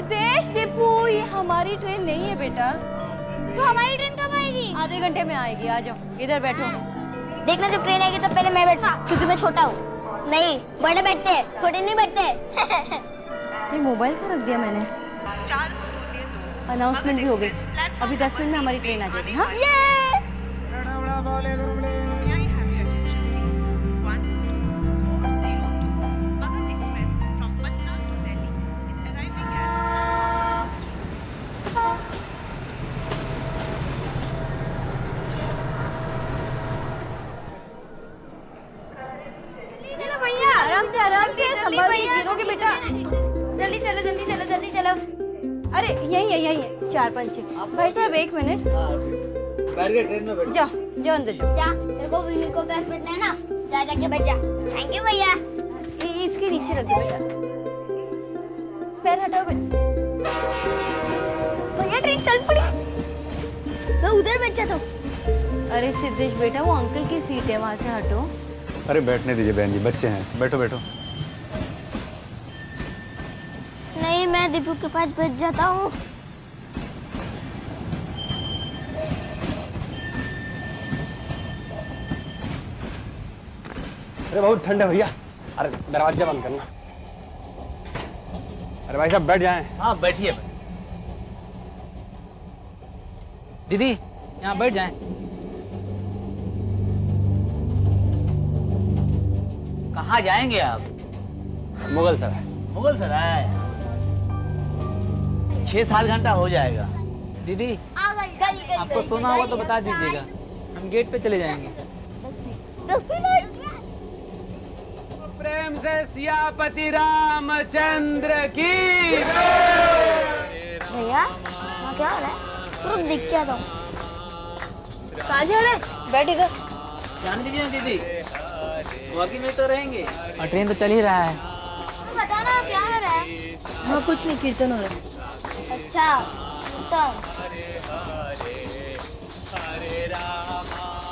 सिद्धेश, दीपू, ये हमारी ट्रेन नहीं है बेटा। तो हमारी ट्रेन कब आएगी? आधे घंटे में आएगी। आ जाओ, इधर बैठो। देखना जब ट्रेन आएगी तब पहले मैं बैठना, क्योंकि मैं छोटा हूँ। नहीं, बड़े बैठते हैं, छोटे नहीं बैठते। ये मोबाइल कहाँ रख दिया मैंने? अनाउंसमेंट भी हो गई। अभी 10 मिनट में हमारी ट्रेन आ जाएगी। हाँ, आराम से संभाल के गिरोगे बेटा। जल्दी चलो, जल्दी चलो, जल्दी चलो। अरे यही है 4-5-6। भाई साहब 1 मिनट। बैठ गए ट्रेन में, बैठ जाओ जाओ अंदर जाओ। जा, तेरे को विनी को पास बैठना है ना, जा जाके बैठ जा। थैंक यू भैया। इसके नीचे रख दो बेटा। पैर हटाओ भैया, ट्रेन चल पड़ी। मैं उधर बैठ जाता हूँ। अरे सिद्धेश बेटा, वो अंकल की सीट है, वहाँ से हटो। अरे बैठने दीजिए बहन जी, बच्चे हैं, बैठो बैठो। नहीं, मैं दीपू के पास बैठ जाता हूँ। अरे बहुत ठंड है भैया, अरे दरवाजा बंद करना। अरे भाई साहब बैठ जाएं। हाँ बैठिए। दीदी यहाँ बैठ जाएं। कहाँ जाएंगे आप? मुगल सराय। मुगल सराय 6-7 घंटा हो जाएगा। दीदी आपको सोना होगा तो बता दीजिएगा, हम गेट पे चले जाएंगे। 10 मिनट। प्रेम से सियापति रामचंद्र की। भैया, वहाँ क्या हो रहा है? तुरंत देख के आता हूँ। कहाँ जा रहे? बैठ इधर। जाने दीजिए ना दीदी, बाकी में तो रहेंगे और ट्रेन तो चल ही रहा है। बताना क्या हो रहा है? हाँ कुछ नहीं, कीर्तन हो रहा है। अच्छा, तो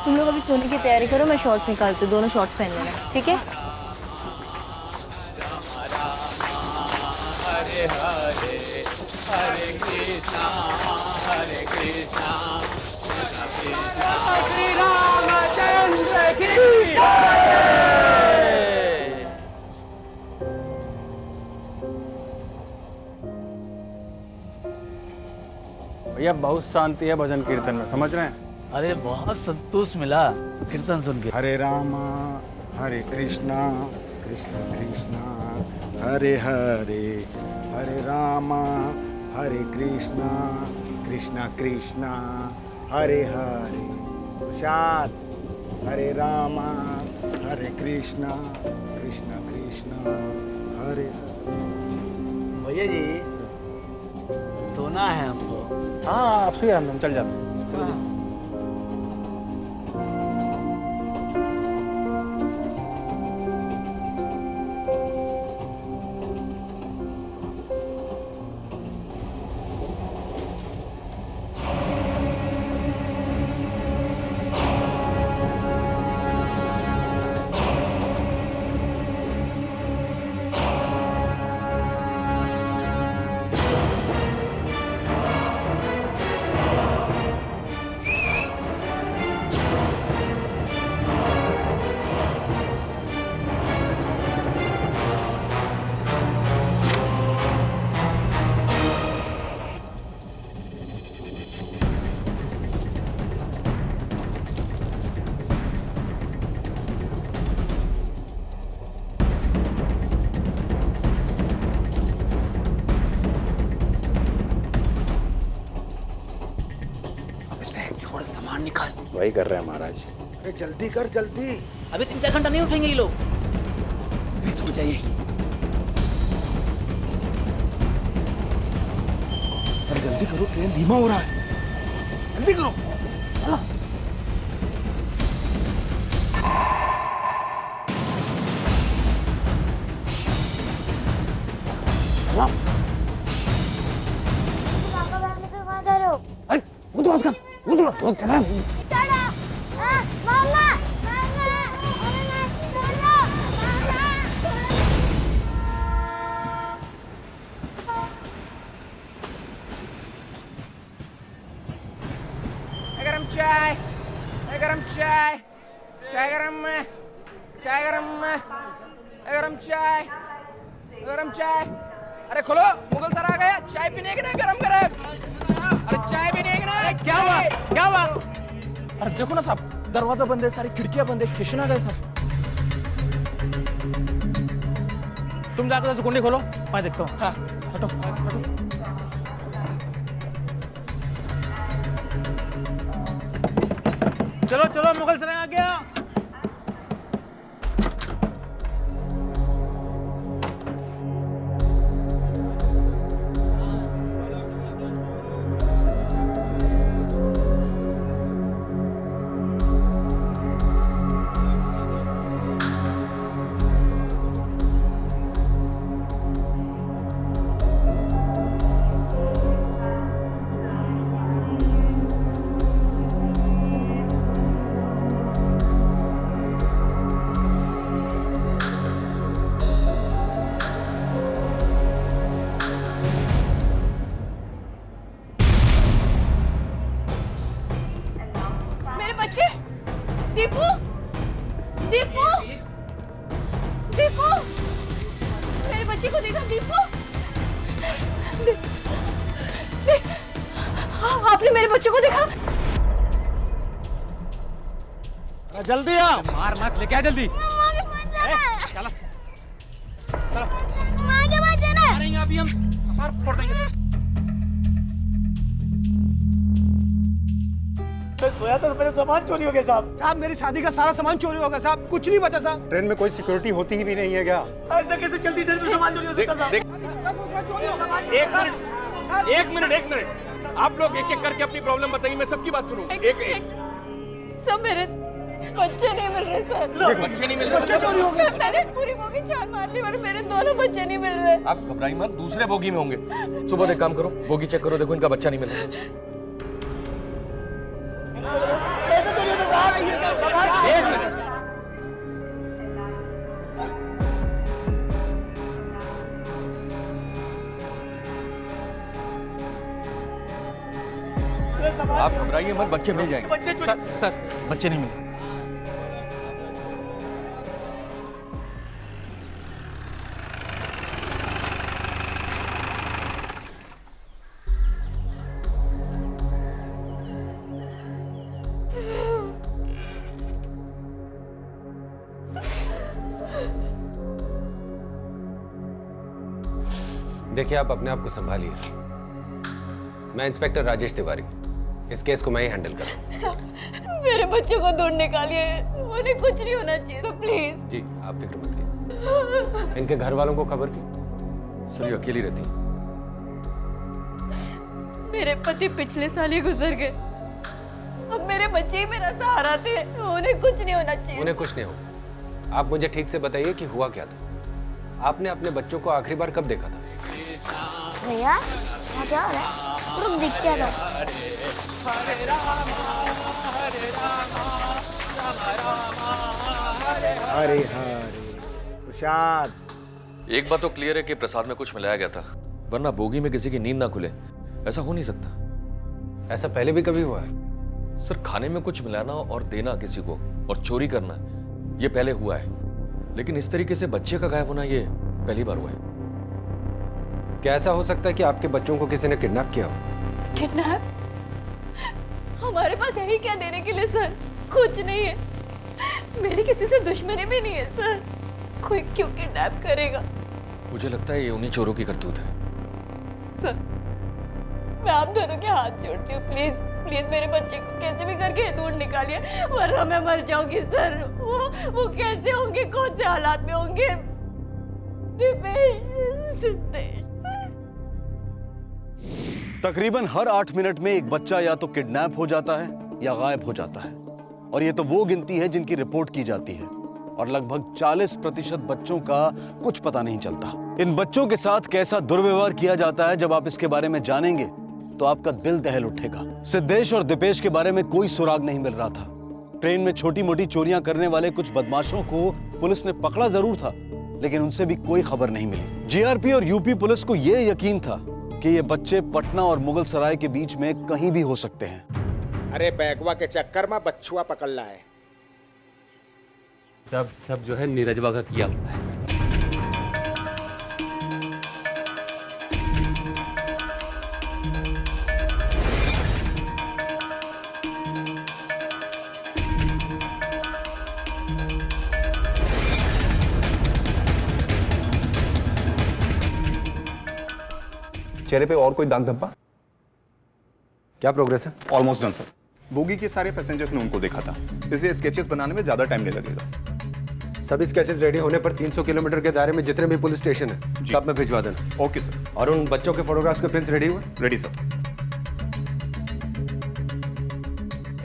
तुम लोग अभी सोने की तैयारी करो, मैं शॉर्ट्स निकालती हूँ। दोनों शॉर्ट्स पहन लेना, ठीक है? हरे हरे हरे कृष्णा हरे कृष्णा श्री रामचंद्र की भैया बहुत शांति है भजन कीर्तन में, समझ रहे हैं? अरे बहुत संतोष मिला कीर्तन सुन के। हरे रामा हरे कृष्णा कृष्ण कृष्णा हरे हरे, हरे रामा हरे कृष्णा कृष्णा कृष्णा हरे हरे। प्रसाद हरे रामा हरे कृष्णा कृष्णा कृष्णा हरे। भैया जी सोना है हमको। हाँ आप सुइए, हम चल जाते हैं। चलो जी। छोड़ सामान निकाल। वही कर रहे हैं महाराज। अरे जल्दी कर, जल्दी। अभी 3-4 घंटा नहीं उठेंगे ये लोग। फिर सो जाइए। अरे जल्दी करो, ट्रेन धीमा हो रहा है, जल्दी करो। चाय गरम है, गरम चाय, गरम चाय। अरे खोलो, मुगल सर आ गया। चाय पीने की ना, गरम गरम। अरे चाय पीने की ना। क्या हुआ? क्या हुआ? अरे देखो ना साहब, दरवाजा बंद है, सारी खिड़कियां बंद है, स्टेशन आ गए साहब। तुम जाकर से कुंडी खोलो, मैं देखता हूँ। हाँ, हटो हटो। चलो चलो, मुगल सराय आ गया। दीपू, दीपू, दीपू, मेरे बच्चे को देखा? दीपू, आपने मेरे बच्चे को देखा? जल्दी आओ। मार मत, लेके आ जल्दी। चलो माँ के पास जाना है। मारेंगे अभी हम, मार फोड़ देंगे। मैं सोया था, मेरे सामान चोरी हो गया साहब। साहब मेरी शादी का सारा सामान चोरी होगा साहब, कुछ नहीं बचा साहब। ट्रेन में कोई सिक्योरिटी होती ही भी नहीं है क्या? ऐसा कैसे चलती ट्रेन में सामान चोरी हो सकता साहब? एक मिनट, आप लोग एक एक करके अपनी प्रॉब्लम बताइए, मैं सबकी बात सुनूं। एक सब मेरे बच्चे नहीं मिल रहे सर। बच्चे नहीं मिल रहे। बच्चे चोरी हो गए। मैंने पूरी बोगी छान मार ली और मेरे दोनों बच्चे नहीं मिल रहे। आप घबराइए मत, दूसरे बोगी में होंगे। सुबह एक काम करो, बोगी चेक करो, देखो इनका बच्चा नहीं मिल रहा। एक मिनट, आप घबराइए मत, बच्चे मिल जाएंगे। सर बच्चे नहीं मिले। देखिए, आप अपने आप को संभालिए। मैं इंस्पेक्टर राजेश तिवारी, इस केस को मैं ही हैंडल कर रहा हूँ। सर मेरे बच्चे को दूर निकालिए, उन्हें कुछ नहीं होना चाहिए तो प्लीज। जी आप फिक्र मत कीजिए। इनके घर वालों को खबर की? सर ये अकेली रहती। मेरे पति पिछले साल ही गुजर गए, अब मेरे बच्चे ही मेरा सहारा थे, उन्हें कुछ नहीं होना चाहिए। उन्हें कुछ नहीं होगा। आप मुझे ठीक से बताइए कि हुआ क्या था। आपने अपने बच्चों को आखिरी बार कब देखा था? भैया यहाँ क्या हो रहा है? रुक, दिख क्या रहा है? अरे प्रसाद, एक बात तो क्लियर है कि प्रसाद में कुछ मिलाया गया था, वरना बोगी में किसी की नींद ना खुले, ऐसा हो नहीं सकता। ऐसा पहले भी कभी हुआ है? सर खाने में कुछ मिलाना और देना किसी को और चोरी करना, ये पहले हुआ है, लेकिन इस तरीके से बच्चे का गायब होना ये पहली बार हुआ है। क्या ऐसा हो सकता है कि आपके बच्चों को किसी ने किडनैप किया हो? किडनैप? हमारे पास यही क्या देने के लिए सर? कुछ नहीं है, मेरी किसी से दुश्मनी भी नहीं है सर। कोई क्यों किडनैप करेगा? मुझे लगता है ये उन्हीं चोरों की करतूत है। सर मैं आप दोनों के हाथ जोड़ती हूँ, प्लीज प्लीज मेरे बच्चे को कैसे भी करके दूर निकालिए, वरना मैं मर जाऊंगी सर। वो कैसे होंगे, कौन से हालात में होंगे? तकरीबन हर 8 मिनट में एक बच्चा या तो किडनैप हो जाता है या गायब हो जाता है, और ये तो वो गिनती है जिनकी रिपोर्ट की जाती है, और लगभग 40% बच्चों का कुछ पता नहीं चलता। इन बच्चों के साथ कैसा दुर्व्यवहार किया जाता है, जब आप इसके बारे में जानेंगे तो आपका दिल दहल उठेगा। सिद्धेश और दीपेश के बारे में कोई सुराग नहीं मिल रहा था। ट्रेन में छोटी मोटी चोरियां करने वाले कुछ बदमाशों को पुलिस ने पकड़ा जरूर था, लेकिन उनसे भी कोई खबर नहीं मिली। जीआरपी और यूपी पुलिस को यह यकीन था कि ये बच्चे पटना और मुगल सराय के बीच में कहीं भी हो सकते हैं। अरे बैगवा के चक्कर में बच्चुआ पकड़ ला है। सब जो है नीरजवा का किया हुआ है। चेहरे पे और कोई दाग धब्बा? क्या प्रोग्रेस है? Almost done sir. बोगी के सारे पैसेंजर्स ने उनको देखा था, इसलिए स्केचेस बनाने में ज्यादा टाइम नहीं लगेगा। सभी स्केचेस रेडी होने पर 300 किलोमीटर के दायरे में जितने भी पुलिस स्टेशन है सब में भिजवा देना। Okay sir. और उन बच्चों के फोटोग्राफ्स के प्रिंट्स रेडी हुए? Ready sir.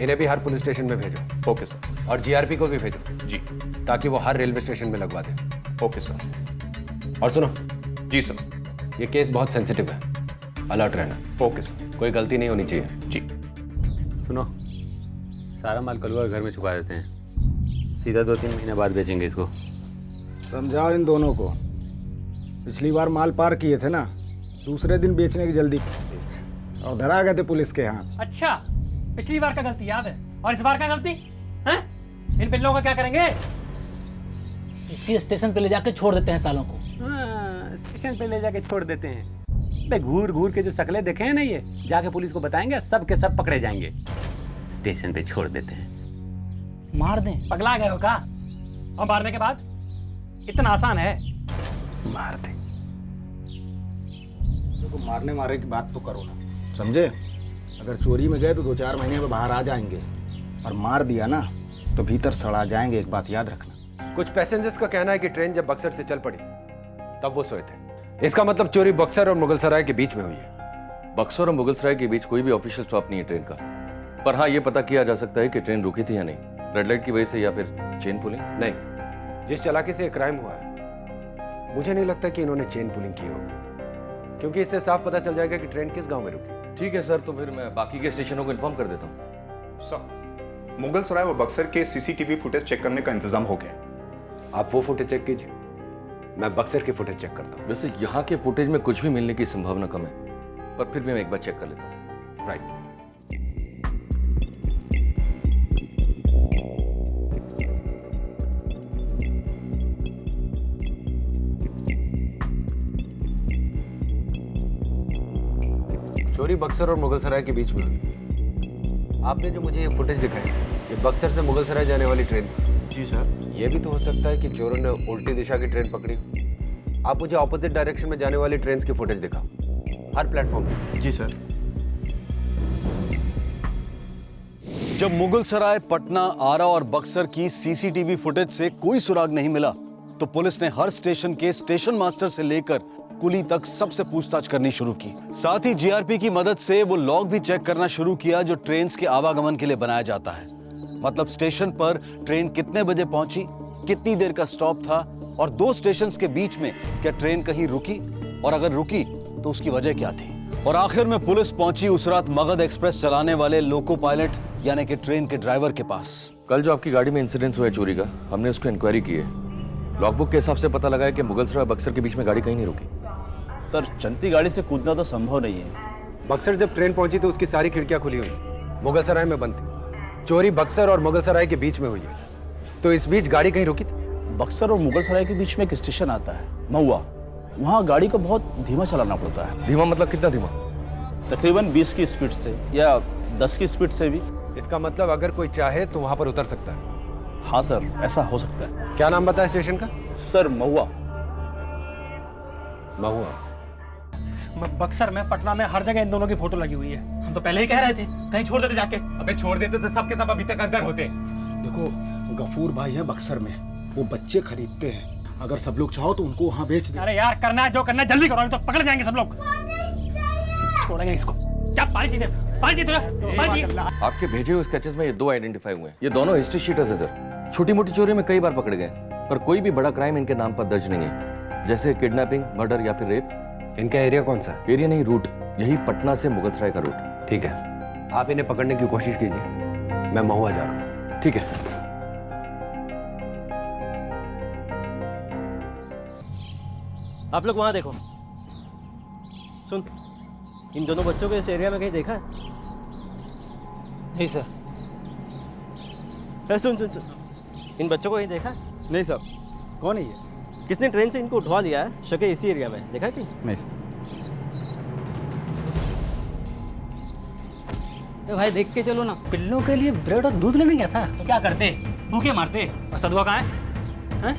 इन्हें भी हर पुलिस स्टेशन में भेजो। Okay sir. और जीआरपी को भी भेजो जी। ताकि वो हर रेलवे स्टेशन में लगवा दे। Okay sir. और सुनो, जी सर। ये केस बहुत सेंसिटिव है, अलर्ट रहना। Okay sir. कोई गलती नहीं होनी चाहिए। जी। सुनो, सारा माल कलुआ घर में छुपा देते हैं, सीधा 2-3 महीने बाद बेचेंगे इसको। समझाओ इन दोनों को, पिछली बार माल पार किए थे ना, दूसरे दिन बेचने की जल्दी और धरा गए थे पुलिस के हाथ। अच्छा, पिछली बार का गलती याद है और इस बार का गलती हैं? इन पिल्लों का क्या करेंगे? इसी स्टेशन पे ले जाके छोड़ देते हैं सालों को। हाँ, स्टेशन पे ले जाके छोड़ देते हैं। बे घूर घूर के जो शकलें देखे हैं ना, ये जाके पुलिस को बताएंगे, सब के सब पकड़े जाएंगे। स्टेशन पे छोड़ देते हैं। मार दें? पगला गए हो का? और मारने के बाद इतना आसान है? मार दे। देखो, मारने मारे की बात तो करो ना, समझे? अगर चोरी में गए तो 2-4 महीने में बाहर आ जाएंगे, और मार दिया ना तो भीतर सड़ा जाएंगे। एक बात याद रखना। कुछ पैसेंजर्स का कहना है कि ट्रेन जब बक्सर से चल पड़ी तब वो सोए थे। इसका मतलब चोरी बक्सर और मुगलसराय के बीच में हुई है। बक्सर और मुगलसराय के बीच कोई भी ऑफिशियल स्टॉप नहीं है ट्रेन का, पर हाँ ये पता किया जा सकता है कि ट्रेन रुकी थी या नहीं, रेड लाइट की वजह से या फिर चेन पुलिंग। नहीं, जिस चालाकी से क्राइम हुआ है मुझे नहीं लगता कि इन्होंने चेन पुलिंग की होगी, क्योंकि इससे साफ पता चल जाएगा कि ट्रेन किस गांव में रुकी। ठीक है सर, तो फिर मैं बाकी के स्टेशनों को इन्फॉर्म कर देता हूँ। सर, मुगलसराय और बक्सर के सीसीटीवी फुटेज चेक करने का इंतजाम हो गया। आप वो फुटेज चेक कीजिए, मैं बक्सर की फुटेज चेक करता हूँ। वैसे यहाँ के फुटेज में कुछ भी मिलने की संभावना कम है, पर फिर भी मैं एक बार चेक कर लेता हूँ। राइट। चोरी बक्सर और मुगलसराय के बीच में हुई। आपने जो मुझे ये फुटेज दिखाई, ये बक्सर से मुगलसराय जाने वाली ट्रेन थी। जी सर। ये भी तो हो सकता है कि चोरों ने उल्टी दिशा की ट्रेन पकड़ी। आप मुझे ऑपोजिट डायरेक्शन में जाने वाली ट्रेन की फुटेज दिखाओ, हर प्लेटफॉर्म पे। जी सर। जब मुगलसराय, पटना, आरा और बक्सर की सीसीटीवी फुटेज से कोई सुराग नहीं मिला, तो पुलिस ने हर स्टेशन के स्टेशन मास्टर से लेकर कुली तक सबसे पूछताछ करनी शुरू की। साथ ही जीआरपी की मदद से वो लॉग भी चेक करना शुरू किया जो ट्रेन के आवागमन के लिए बनाया जाता है। मतलब स्टेशन पर ट्रेन कितने बजे पहुंची, कितनी देर का स्टॉप था, और 2 स्टेशन के बीच में क्या ट्रेन कहीं रुकी, और अगर रुकी तो उसकी वजह क्या थी। और आखिर में पुलिस पहुंची उस रात मगध एक्सप्रेस चलाने वाले लोको पायलट यानी कि ट्रेन के ड्राइवर के पास। कल जो आपकी गाड़ी में इंसिडेंस हुआ है चोरी का, हमने उसको इंक्वायरी की है। लॉगबुक के हिसाब से पता लगा है कि मुगलसराय और बक्सर के बीच में गाड़ी कहीं नहीं रुकी। सर, चलती गाड़ी से कूदना तो संभव नहीं है। बक्सर जब ट्रेन पहुंची तो उसकी सारी खिड़कियां खुली हुई, मुगलसराय में बंद थी। चोरी बक्सर और मुगलसराय के बीच में हुई है, तो इस बीच गाड़ी कहीं रुकी थी। बक्सर और मुगलसराय के बीच में एक स्टेशन आता है महुआ, वहाँ गाड़ी को बहुत धीमा चलाना पड़ता है। धीमा मतलब कितना धीमा? तकरीबन 20 की स्पीड से या 10 की स्पीड से भी। इसका मतलब अगर कोई चाहे तो वहां पर उतर सकता है। हाँ सर, ऐसा हो सकता है। क्या नाम बताया स्टेशन का? सर, महुआ। महुआ। बक्सर में, पटना में, हर जगह इन दोनों की फोटो लगी हुई है। हम तो पहले ही कह रहे थे कहीं छोड़ देते जाके। अबे छोड़ देते तो सबके सब अभी तक अंदर होते। देखो, गफूर भाई है बक्सर में, वो बच्चे खरीदते हैं। अगर सब लोग चाहो तो उनको वहाँ बेच दे। अरे यार, करना है जो करना है जल्दी करो, तो पकड़ जाएंगे सब लोग। छोड़ेंगे इसको। क्या पानी चाहिए? पानी चाहिए? पानी चाहिए? आपके भेजे हुए स्केचेस में ये 2 आइडेंटिफाई हुए हैं। ये दोनों हिस्ट्री शीटर्स है सर। छोटी मोटी चोरी में कई बार पकड़े गए, पर कोई भी बड़ा क्राइम इनके नाम पर दर्ज नहीं है, जैसे किडनैपिंग, मर्डर या फिर रेप। इनका एरिया कौन सा? एरिया नहीं, रूट। यही पटना से मुगलसराय का रूट। ठीक है, आप इन्हें पकड़ने की कोशिश कीजिए, मैं महुआ जा रहा हूँ। ठीक है। आप लोग वहां देखो। सुन, इन दोनों बच्चों को इस एरिया में कहीं देखा है? नहीं सर। सुन सुन सुन, इन बच्चों को कहीं देखा? नहीं सर, कौन है ये? किसने ट्रेन से इनको उठवा लिया है? शके इसी एरिया में, देखा कि? नहीं सर। भाई देख के चलो ना, पिल्लों के लिए ब्रेड और दूध लेने गया था तो क्या करते, भूखे मारते। और सदुआ कहाँ है?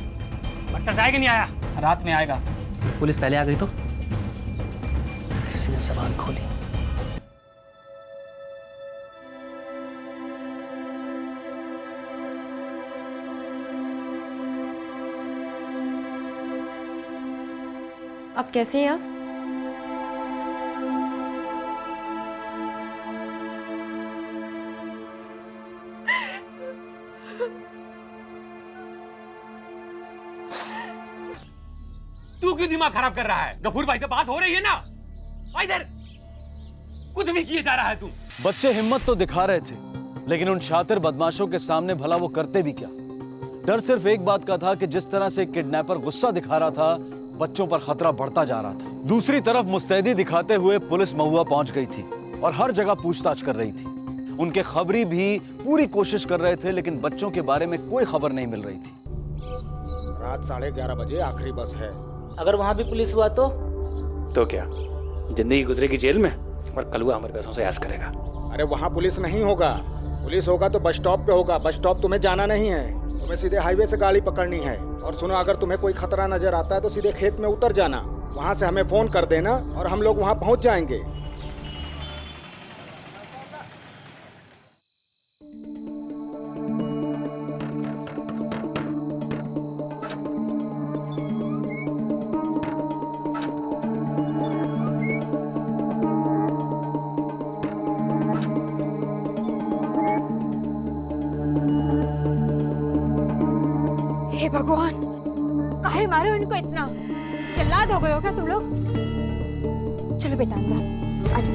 अक्सर से आएगा नहीं आया? रात में आएगा। पुलिस पहले आ गई तो किसी ने जबान खोली। अब कैसे हैं आप? तू क्यों दिमाग खराब कर रहा है? गफूर भाई से बात हो रही है ना? इधर कुछ भी किए जा रहा है तुम। बच्चे हिम्मत तो दिखा रहे थे, लेकिन उन शातिर बदमाशों के सामने भला वो करते भी क्या? डर सिर्फ एक बात का था कि जिस तरह से किडनैपर गुस्सा दिखा रहा था, बच्चों पर खतरा बढ़ता जा रहा था। दूसरी तरफ मुस्तैदी दिखाते हुए पुलिस महुआ पहुंच गई थी और हर जगह पूछताछ कर रही थी। उनके खबरी भी पूरी कोशिश कर रहे थे, लेकिन बच्चों के बारे में कोई खबर नहीं मिल रही थी। रात 11:30 बजे आखिरी बस है। अगर वहां भी पुलिस हुआ तो क्या जिंदगी गुजरेगी जेल में और कलुआ हमारे पैसों से ऐश करेगा? अरे वहाँ पुलिस नहीं होगा। पुलिस होगा तो बस स्टॉप पे होगा। बस स्टॉप तुम्हें जाना नहीं है, तुम्हें सीधे हाईवे से गाड़ी पकड़नी है। और सुनो, अगर तुम्हें कोई खतरा नजर आता है तो सीधे खेत में उतर जाना, वहाँ से हमें फोन कर देना और हम लोग वहाँ पहुँच जाएंगे। हे भगवान, काहे मारे हो इनको इतना? जल्लाद हो गए हो क्या तुम लोग? चलो बेटा अंदर आ जाओ।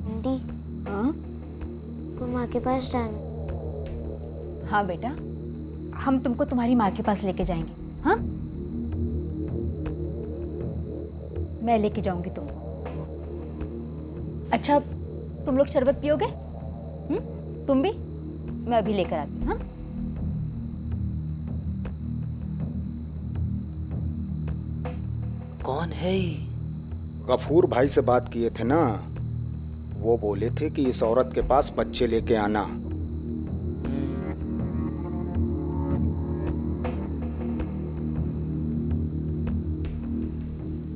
आंटी, हाँ को माँ के पास जाना। हाँ बेटा, हम तुमको तुम्हारी माँ के पास लेके जाएंगे। हाँ, मैं लेके जाऊंगी तुमको। अच्छा, तुम लोग शरबत पियोगे? तुम भी? मैं अभी लेकर आती हूँ। हाँ, कौन है ये? गफूर भाई से बात किए थे ना, वो बोले थे कि इस औरत के पास बच्चे लेके आना।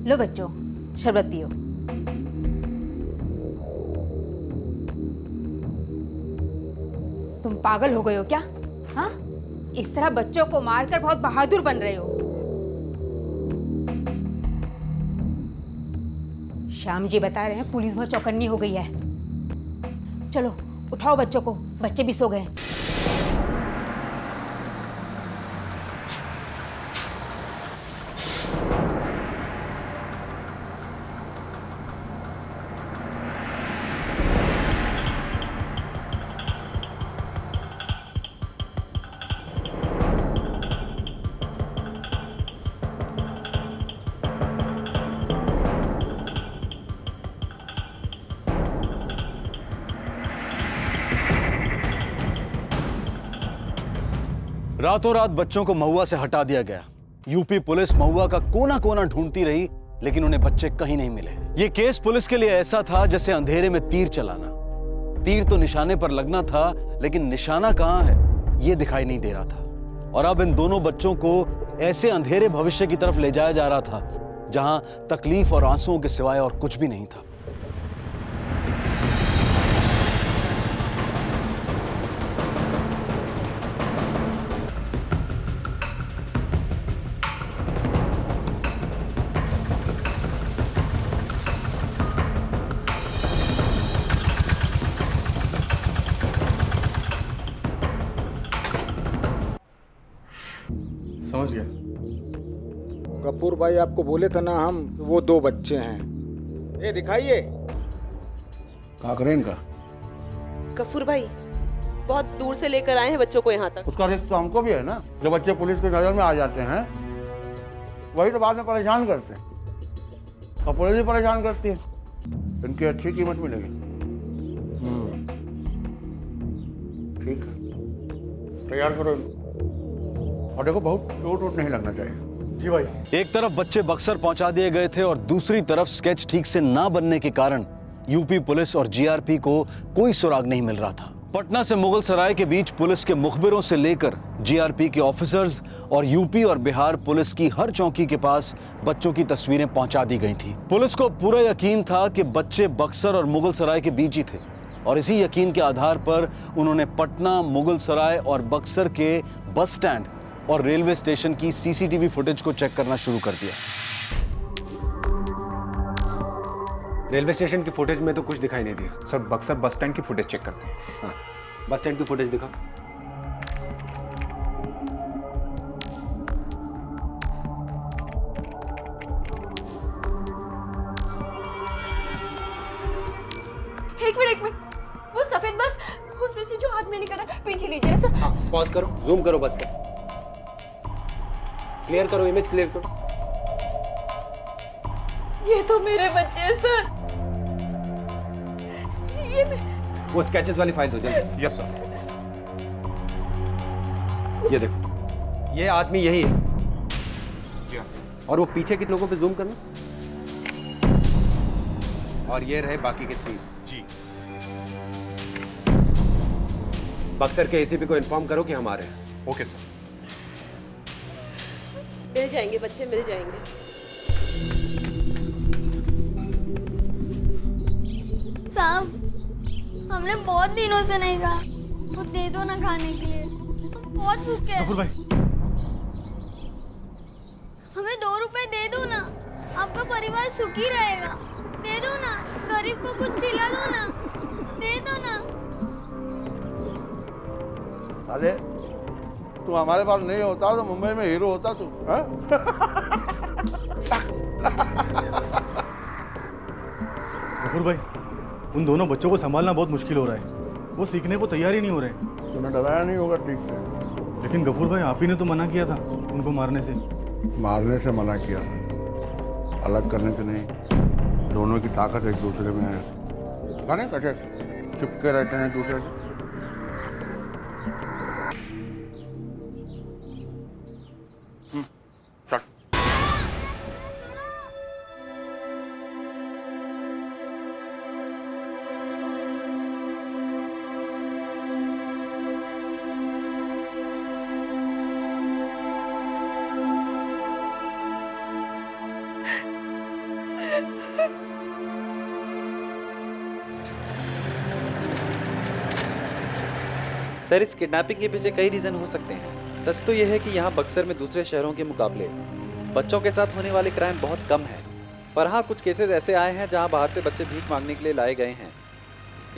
लो बच्चों, शरबत पियो। तुम पागल हो गए हो क्या? हाँ, इस तरह बच्चों को मारकर बहुत बहादुर बन रहे हो। श्याम जी बता रहे हैं पुलिस बहुत चौकन्नी हो गई है। चलो उठाओ बच्चों को, बच्चे भी सो गए। रातों रात बच्चों को महुआ से हटा दिया गया। यूपी पुलिस महुआ का कोना कोना ढूंढती रही, लेकिन उन्हें बच्चे कहीं नहीं मिले। ये केस पुलिस के लिए ऐसा था जैसे अंधेरे में तीर चलाना। तीर तो निशाने पर लगना था, लेकिन निशाना कहां है ये दिखाई नहीं दे रहा था। और अब इन दोनों बच्चों को ऐसे अंधेरे भविष्य की तरफ ले जाया जा रहा था जहां तकलीफ और आंसुओं के सिवाय और कुछ भी नहीं था। समझ गया। गफूर भाई आपको बोले थे ना हम, वो 2 बच्चे हैं। ये दिखाइए। कहाँ करें इनका? गफूर भाई बहुत दूर से लेकर आए हैं बच्चों को यहाँ तक। उसका रिस्क तो हमको भी है ना, जो बच्चे पुलिस की नजर में आ जाते हैं वही तो बाद में परेशान करते हैं और पुलिस भी परेशान करती है। इनकी अच्छी कीमत मिलेगी। ठीक है, तैयार करो इनको। और देखो बहुत चोट वोट नहीं लगना चाहिए। जी भाई। एक तरफ बच्चे बक्सर पहुंचा दिए गए थे और दूसरी तरफ स्केच ठीक से ना बनने के कारण यूपी पुलिस और जीआरपी को कोई सुराग नहीं मिल रहा था। पटना से मुगल सराय के बीच पुलिस के मुखबिरों से लेकर जीआरपी के ऑफिसर्स और यूपी और बिहार पुलिस की हर चौकी के पास बच्चों की तस्वीरें पहुंचा दी गई थी। पुलिस को पूरा यकीन था कि बच्चे बक्सर और मुगल सराय के बीच ही थे और इसी यकीन के आधार पर उन्होंने पटना, मुगल सराय और बक्सर के बस स्टैंड और रेलवे स्टेशन की सीसीटीवी फुटेज को चेक करना शुरू कर दिया। रेलवे स्टेशन की फुटेज में तो कुछ दिखाई नहीं दिया। सर बक्सर बस स्टैंड की फुटेज चेक करते हैं। हाँ, बस स्टैंड की फुटेज दिखा। एक मिनट, वो सफेद बस, उसमें से जो आदमी निकल रहा है, पीछे लीजिए सर। हाँ, पॉज करो, जूम करो बस पे, क्लियर करो, इमेज क्लियर करो। ये तो मेरे बच्चे हैं सर। ये वो स्केचेस वाली फाइल दो जल्दी। Yes sir. ये देखो, ये आदमी यही है। जी हाँ। और वो पीछे के लोगों पे जूम करना। और ये रहे बाकी के 3। जी। बक्सर के एसीपी को इन्फॉर्म करो कि हम आ रहे हैं। Okay sir. मिल जाएंगे बच्चे, मिल जाएंगे। साहब, हमने बहुत दिनों से नहीं कहा, कुछ दे दो ना खाने के लिए, हम बहुत भूखे हैं। भाई हमें 2 रुपए दे दो ना, आपका परिवार सुखी रहेगा। दे दो ना, गरीब को कुछ खिला दो ना, दे दो ना। साले तू हमारे पास नहीं होता तो मुंबई में हीरो होता तू। गफूर भाई, उन दोनों बच्चों को संभालना बहुत मुश्किल हो रहा है। वो सीखने को तैयार ही नहीं हो रहे। तुम्हें डराया नहीं होगा ठीक से। लेकिन गफूर भाई, आप ही ने तो मना किया था उनको मारने से। मारने से मना किया था, अलग करने से नहीं। दोनों की ताकत एक दूसरे में है। पता नहीं कैसे चिपके रहते हैं एक दूसरे से। सर, इस किडनैपिंग के पीछे कई रीजन हो सकते हैं। सच तो यह है कि यहाँ बक्सर में दूसरे शहरों के मुकाबले बच्चों के साथ होने वाले क्राइम बहुत कम है। पर हाँ, कुछ केसेस ऐसे आए हैं जहाँ बाहर से बच्चे भीख मांगने के लिए लाए गए हैं।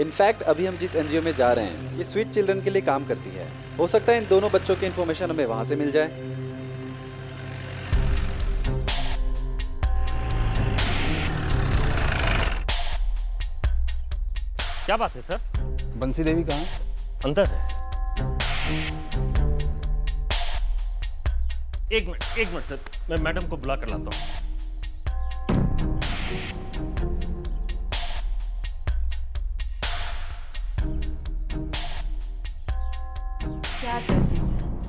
इनफैक्ट अभी हम जिस एनजीओ में जा रहे हैं, ये स्वीट चिल्ड्रन के लिए काम करती है। हो सकता है इन दोनों बच्चों की इन्फॉर्मेशन हमें वहाँ से मिल जाए। क्या बात है सर? बंसी देवी कहाँ है? अंदर है। एक मिनट सर, मैं मैडम को बुला कर लाता हूँ। क्या सर जी,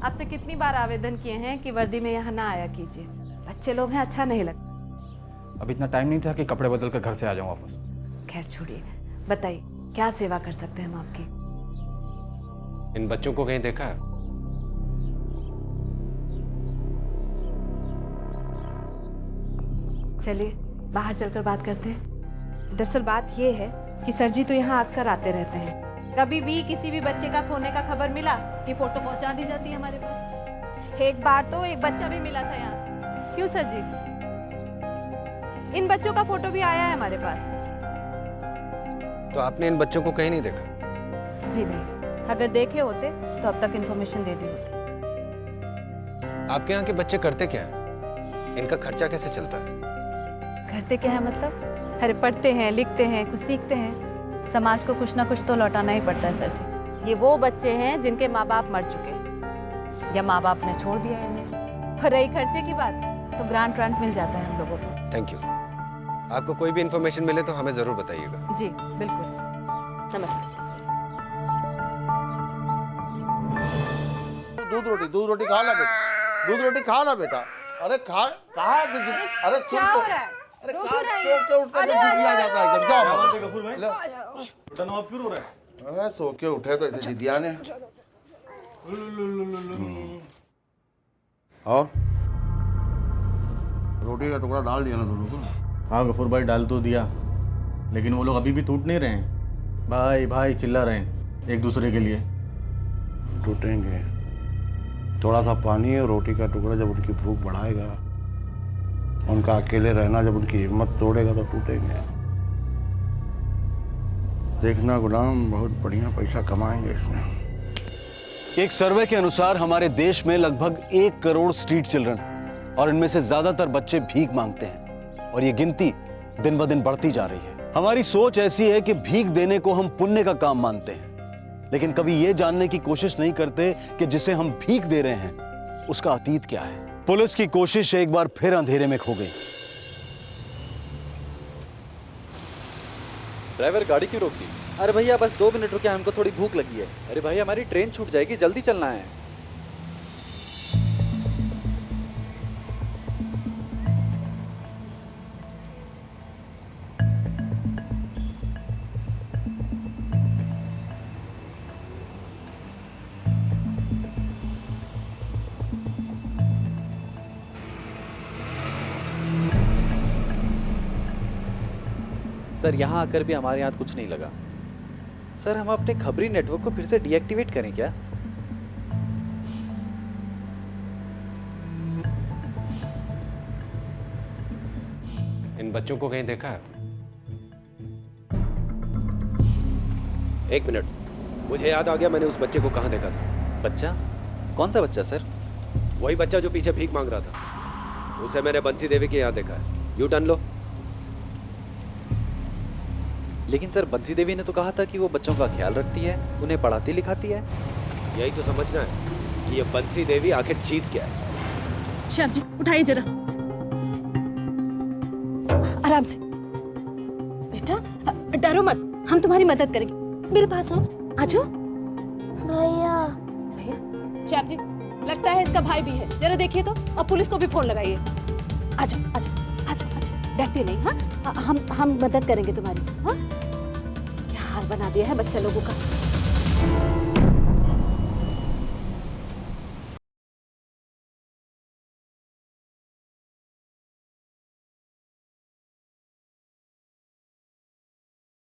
आपसे कितनी बार आवेदन किए हैं कि वर्दी में यहाँ ना आया कीजिए। बच्चे लोग हैं, अच्छा नहीं लगता। अब इतना टाइम नहीं था कि कपड़े बदल कर घर से आ जाऊँ वापस। खैर छोड़िए, बताइए क्या सेवा कर सकते हैं हम आपकी? इन बच्चों को कहीं देखा है? चलिए बाहर चलकर बात करते हैं। दरअसल बात ये है कि सर जी तो यहाँ अक्सर आते रहते हैं। कभी भी किसी भी बच्चे का खोने का खबर मिला कि फोटो पहुंचा दी जाती है हमारे पास। एक बार तो एक बच्चा भी मिला था यहाँ से। क्यों सर जी? इन बच्चों का फोटो भी आया है हमारे पास। तो आपने इन बच्चों को कहीं नहीं देखा? जी नहीं, अगर देखे होते तो अब तक इन्फॉर्मेशन दे दी होती। आपके यहाँ के बच्चे करते क्या है? इनका खर्चा कैसे चलता है? करते क्या है मतलब? अरे पढ़ते हैं, लिखते हैं, कुछ सीखते हैं। समाज को कुछ ना कुछ तो लौटाना ही पड़ता है सर जी। ये वो बच्चे हैं जिनके माँ बाप मर चुके हैं या माँ बाप ने छोड़ दिया इन्हें। और रही खर्चे की बात, तो ग्रांट व्रांट मिल जाता है हम लोगों को। Thank you. आपको कोई भी इन्फॉर्मेशन मिले तो हमें ज़रूर बताइएगा। जी बिल्कुल। नमस्ते। दूध रोटी खा ना बेटा, दूध रोटी खा ना बेटा। अरे खा कहा, अरे सुन तो, अरे कहा सो के उठते तो जिदिया जाता है एकदम। जाओ गफूर भाई, बेटा नवाब क्यों रो रहा है? सो के उठे तो ऐसे जिदिया ने। और रोटी का टुकड़ा डाल दिया ना दोनों को? हाँ गफूर भाई, डाल तो दिया, लेकिन वो लोग अभी भी टूट नहीं रहे हैं। भाई भाई चिल्ला रहे हैं एक दूसरे के लिए। टूटेंगे। थोड़ा सा पानी और रोटी का टुकड़ा जब उनकी भूख बढ़ाएगा, उनका अकेले रहना जब उनकी हिम्मत तोड़ेगा तो टूटेंगे। देखना गुलाम, बहुत बढ़िया पैसा कमाएंगे इसमें। एक सर्वे के अनुसार हमारे देश में लगभग 1 करोड़ स्ट्रीट चिल्ड्रन, और इनमें से ज्यादातर बच्चे भीख मांगते हैं, और ये गिनती दिन ब दिन बढ़ती जा रही है। हमारी सोच ऐसी है कि भीख देने को हम पुण्य का काम मानते हैं, लेकिन कभी ये जानने की कोशिश नहीं करते कि जिसे हम भीख दे रहे हैं उसका अतीत क्या है। पुलिस की कोशिश एक बार फिर अंधेरे में खो गई। ड्राइवर गाड़ी क्यों रोक दी? अरे भैया बस 2 मिनट रुके, हमको थोड़ी भूख लगी है। अरे भाई हमारी ट्रेन छूट जाएगी, जल्दी चलना है। सर यहाँ आकर भी हमारे यहाँ कुछ नहीं लगा। सर हम अपने खबरी नेटवर्क को फिर से डीएक्टिवेट करें क्या? इन बच्चों को कहीं देखा है? एक मिनट, मुझे याद आ गया, मैंने उस बच्चे को कहाँ देखा था। बच्चा? कौन सा बच्चा सर? वही बच्चा जो पीछे भीख मांग रहा था। उसे मैंने बंसी देवी के यहाँ देखा है। यू टर्न लो। लेकिन सर बंसी देवी ने तो कहा था कि वो बच्चों का ख्याल रखती है, उन्हें पढ़ाती लिखाती है। यही तो समझना है कि ये बंसी देवी आखिर चीज क्या है। श्याम जी उठाइए जरा, आराम से। बेटा डरो मत, हम तुम्हारी मदद करेंगे। मेरे पास आओ, आ जाओ। भैया श्याम जी, लगता है इसका भाई भी है, जरा देखिए तो, और पुलिस को भी फोन लगाइए। आ जाओ आ जाओ आ जाओ, डरते नहीं। हाँ हम मदद करेंगे तुम्हारी। हाँ क्या हाल बना दिया है बच्चा लोगों का।